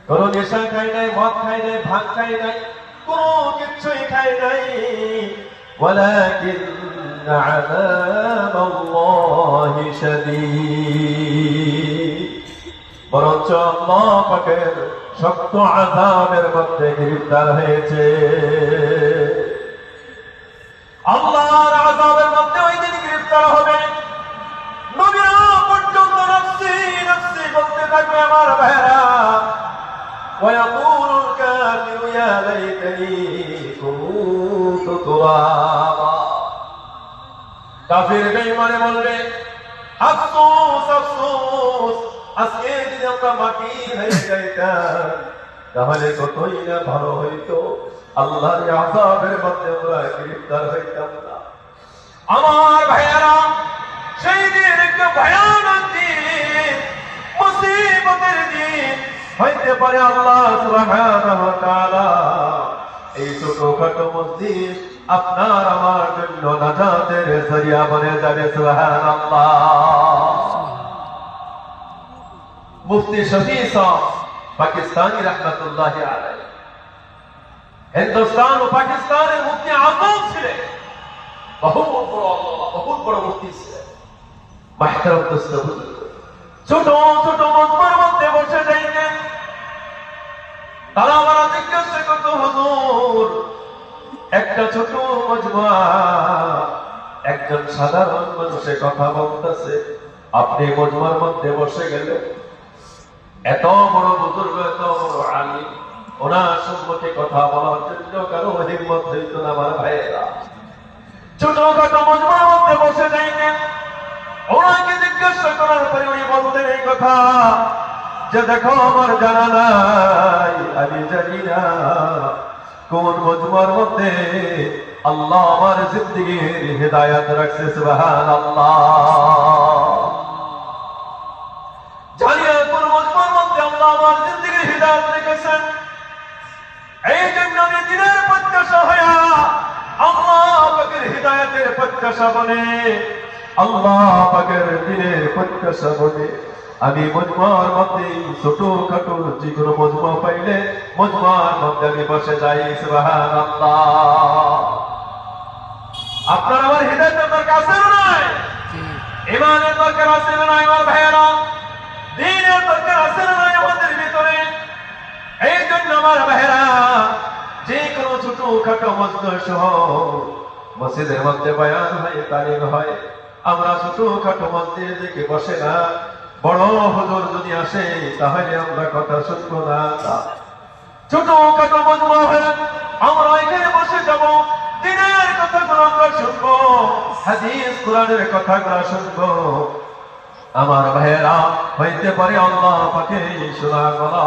কোনো নেশা খাই নাই, মদ খাই নাই, ভাঙ খাই নাই, কোনো কিছুই খাই নাই। ওয়ালাকিন আযাবাল্লাহি শাদীদ, বরঞ্চ আল্লাহ পাকের শক্ত আযাবের মধ্যে গ্রেফতার হয়েছে। আল্লাহর আযাবের মধ্যে ওই দিন গ্রেফতার হবে। নবীরা পর্যন্ত নফসি নফসি বলতে থাকবে আমার ভাইরা। ويقول الكافر يا ليتني كنت ترابا, কাফির বেঈমান বলবে আফসোস আফসোস, আজকে যদি আমরা মাটি হয়ে যাইতাম তাহলে কতই না ভালো হইতো, আল্লাহর আযাবের মধ্যে আমরা গ্রেফতার হইতাম না। আমার ভাইয়েরা, সেই দিন একটা ভয়ানক দিন, মুসিবতের দিন হইতে পারে। আল্লাহ সুবহানাহু ওয়া তাআলা এই ছোটখাটো মসজিদ আপনার আমার জন্য নাজাতের জরিয়া বনে যাবে। সুবহানাল্লাহ। মুফতি শফি সাহেব পাকিস্তানি রহমতুল্লাহি আলাইহি হিন্দুস্তান ও পাকিস্তানের মুফতি আজম ছিলেন। বহুত বড় মুফতি ছিলেন। মাহতারাম দোস্ত, ছোট ছোট মজমার মধ্যে বসে যাইতেন। তারা আমার জিজ্ঞাসা করত, হুজুর একটা ছোট মজমা, একজন সাধারণ মানুষের কথা বলতেছে, আপনি মজমার মধ্যে বসে গেলেন। এত বড় বুজুর্গ, এত বড় আলিম, ওনার সম্মুখে কথা বলার জন্য কারো হিম্মত হইত না। আমার ভাইয়েরা, ছোটখাটো মজমার মধ্যে বসে যাইতেন। ওনাকে জিজ্ঞাসা করার পরে উনি বলতেন এই কথা যে, দেখো আমার জানা নাই, আমি জানি না কোন মজমার মধ্যে আল্লাহ আমার জিন্দেগীর হিদায়াত রাখছে। সুবহানাল্লাহ। জানি না কোন মজমার মধ্যে আল্লাহ আমার জিন্দেগীর হিদায়াত রেখেছেন। এই জন্য আমি দিনের প্রত্যাশা হইয়া আল্লাহ পাকের হিদায়াতের প্রত্যাশা বনে, আল্লাহ পাকের দিনের প্রত্যাশা বনে আমি মজমার মধ্যে ছোটখাটো যে কোনো মজমা পাইলে মজমার মধ্যে আমি বসে যাই। সুবহানাল্লাহ। আপনার আমার হিদায়াতের দরকার আছে না নাই? ঈমানের দরকার আছে না নাই? আমার ভাইয়েরা, দ্বীনের দরকার আছে না নাই আমাদের ভিতরে? এই জন্য আমার ভাইয়েরা, যে কোনো ছোটখাটো মজমা সহ মসজিদের মধ্যে বয়ান হয়, তালিম হয়, আমরা ছোটখাটো মসজিদে দেখে বসে না। বড় হুজুর যদি আসে তাহলে আমরা কথা শুনবো না। ছোটখাটো মজমা হয়, আমরা এখানে বসে যাব, দ্বীনের কথাগুলো আমরা শুনবো, হাদিস কোরআনের কথাগুলো শুনবো। আমার ভাইয়েরা, হইতে পারে আল্লাহ পাকে শোনা গলা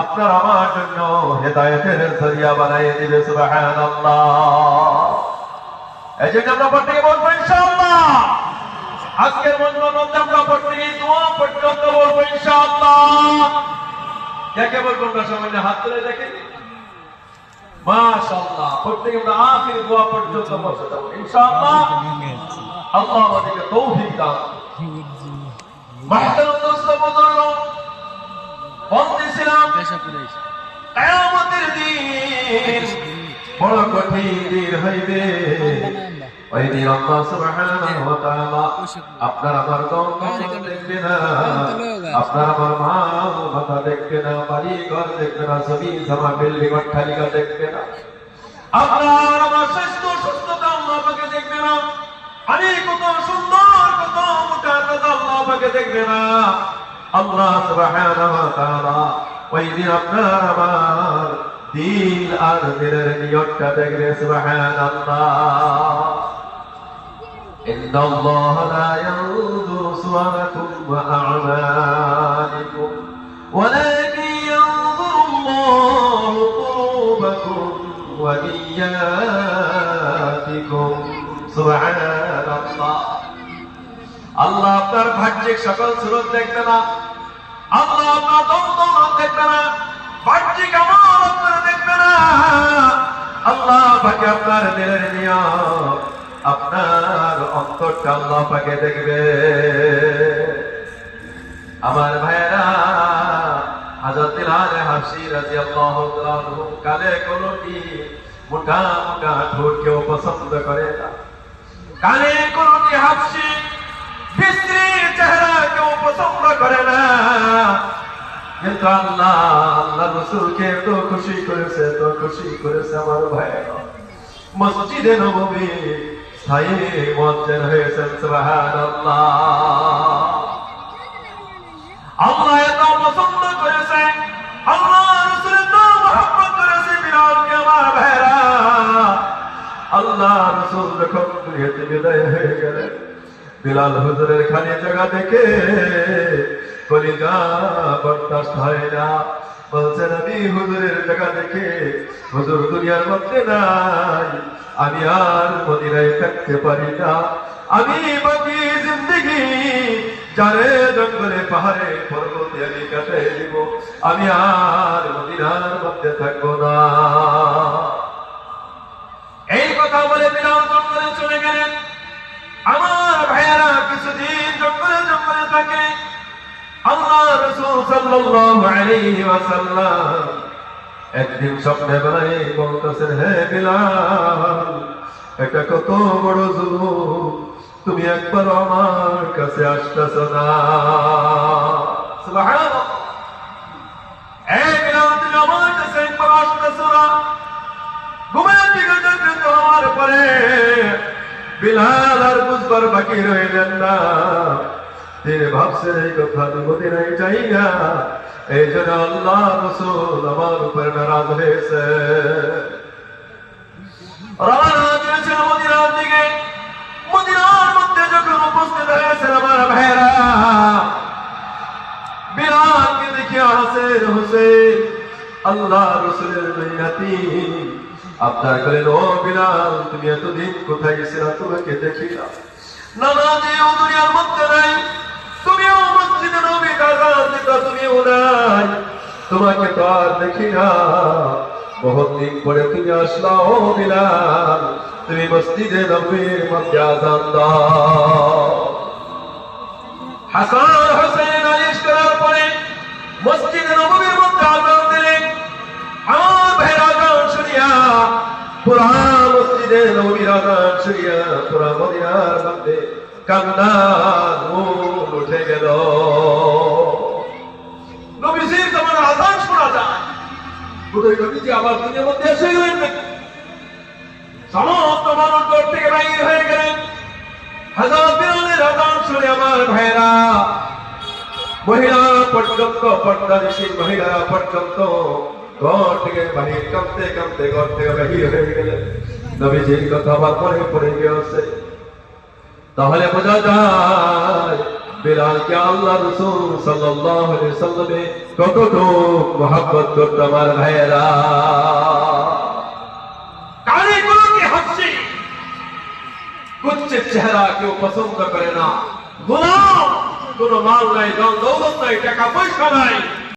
আপনার আমার জন্য হেদায়েতের জরিয়া বানাইয়ে দিবে। সুবহানাল্লাহ। এই জন্য আমরা প্রত্যেকে বলবো ইনশাআল্লাহ। আজকের মজমার মধ্যে আমরা প্রত্যেকে দোয়া পর্যন্ত বলবো ইনশাআল্লাহ। কে বলবো? আমরা সবাই হাত তুলে দেখি। মাশাআল্লাহ। প্রত্যেকে আমরা আখির দোয়া পর্যন্ত বসে যাব ইনশাআল্লাহ। আল্লাহ আমাদেরকে তৌফিক দান। মাহতারাম দোস্ত বুজুর্গ, বলতেছিলাম কিয়ামতের দিন বড় কঠিন দিন হইবে। ওই দিন আল্লাহ সুবহানাহু ওয়া তাআলা আপনার আমার গন্ধ দেখবে না, আপনার আমার মা মাথা দেখবে না, বাড়ি ঘর দেখবে না, জমিন জমা বিল্ডিং অট্টালিকা দেখবে না, আপনার আমার স্বাস্থ্য সুস্থতা আল্লাহ পাকে দেখবে না, আমি কত সুন্দর কত মোটা কথা আল্লাহ পাকে দেখবে না। আল্লাহ সুবহানাহু ওয়া তাআলা ওই দিন আপনার আমার দিল আর দিলের নিয়তটা দেখবে। সুবহানাল্লাহ। ইন্নাল্লাহ লা ইয়ানজুরু সুওয়ারাকুম ওয়া আ'মালিকুম ওয়ালাকিন ইয়ানজুরুল্লাহু কুলুবাকুম ওয়া নিয়াতিকুম। সুবহানাল্লাহ। আল্লাহ আপনার বাহ্যিক সকল সুরত দেখবে না, আল্লাহ আপনার দৌলত দেখবে না, বাহ্যিক আমল আপনার দেখবে না, আল্লাহ পাকে আপনার দিলের নিয়ত, আপনার অন্তরটা আল্লাহ পাকে দেখবে। আমার ভাইয়েরা, হাফসি রাদিয়াল্লাহু তাআলা আনহু কালে কোনটি মোটা মোটা ঠোঁট কেউ পছন্দ করে না। কালে কোনটি হাফসি বিশ্রী চেহারা কেউ পছন্দ করে না। কিন্তু আল্লাহ রাসূলকে তো খুশি করেছে আমার ভাইরা। মসজিদে নববী স্থায়ী মুয়াজ্জিন হয়েছেন, সুবহানাল্লাহ। আল্লাহ এত পছন্দ করেছে, আল্লাহ রাসূল এত মহব্বত করেছে বিলালকে আমার ভাইরা। আল্লাহ রাসূল যখন দুনিয়াতে বিদায় হয়ে গেলেন, বিলাল হুজুরের খালি জায়গা দেখে কলিজা বরদাস্ত হয় না। বলছেন আমি হুজুরের জায়গা দেখে, হুজুর দুনিয়ার মধ্যে নাই, আমি আর মদিনায় থাকতে পারি না। আমি বাকি জিন্দেগি যারে জঙ্গলে পাহাড়ে পর্বতে আমি কাটাই দিব, আমি আর মদিনার মধ্যে থাকবো না। এই কথা বলে বিলাল জঙ্গলে চলে গেলেন। আমার ভাইয়ারা কিছুদিন জঙ্গলে থাকে। আল্লাহ রাসূল সাল্লাল্লাহু আলাইহি ওয়াসাল্লাম একদিন স্বপ্নে বেলায় বলতেছেন, হে বিলাল, এটা কত বড় জুলুম, তুমি একবার আমার কাছে আসতেছ না। সুবহানাল্লাহ। এই বিলাল, তুমি আমার কাছে একবার আসতেছ না? ঘুমের দিকে জাগ্রত হওয়ার পরে বিলাল আর বুঝবার বাকি রইলেন না। তিনি ভাবছেন এই কথা আমি মদিনায় যাই না, এই জন্য আল্লাহ রাসূল আমার উপর নারাজ হয়েছে। রওনা দিয়েছেন মদিনার দিকে। মদিনার মধ্যে যখন উপস্থিত হয়েছেন আমার ভাইরা, বিলালকে দেখে হাসেন হুসেন আল্লাহ রাসূলের দুনিয়াতি আপনার করেন, ও বিলাল, তুমি এতদিন কোথায় গেছিলা? তোমাকে দেখি না, নামাজেও দুনিয়ার মধ্যে নাই, তুমিও মসজিদে নববীতে আযান দিতা, তুমিও নাই, তোমাকে তো আর দেখি না। বহুত দিন পরে তুমি আসলা, ও বিলাল, তুমি মসজিদে নববীর মধ্যে আযান দাও। হাসান হুসাইন আলিশ করার পরে মসজিদে নববীর মধ্যে আযান দিলেন। আমার ভাইরা আযান শুনিয়া, পুরা মসজিদে নববীর আযান শুনিয়া পুরা মদিনার মধ্যে কান্নার রোল উঠে গেল। নবীজির জামানার আযান শোনা যায়, বুঝই নবীজি আবার দুনিয়ার মধ্যে এসে গেলেন। সমস্ত মানুষ ঘর থেকে বাইর হয়ে গেলেন। হযরত বিলালের আযান শুনে আমার ভাইরা, মহিলা পর্যন্ত, পর্দানিশী মহিলারা পর্যন্ত ঘর থেকে বাহির, কাঁপতে কাঁপতে ঘর থেকে বাহির হয়ে গেলেন। নবীজির কথা আবার মনে পড়ে গেছে। তাহলে বোঝা যায় বিলালকে আল্লাহ রাসূল সাল্লাল্লাহু আলাইহি ওয়াসাল্লামে কতটুকু মহব্বত করত আমার ভাইয়েরা। কানে কোনটি হাসি, কুচ্ছিত চেহারা কেউ পছন্দ করে না। গোলাম, কোনো মাল নাই, দৌলত নাই, টাকা পয়সা নাই,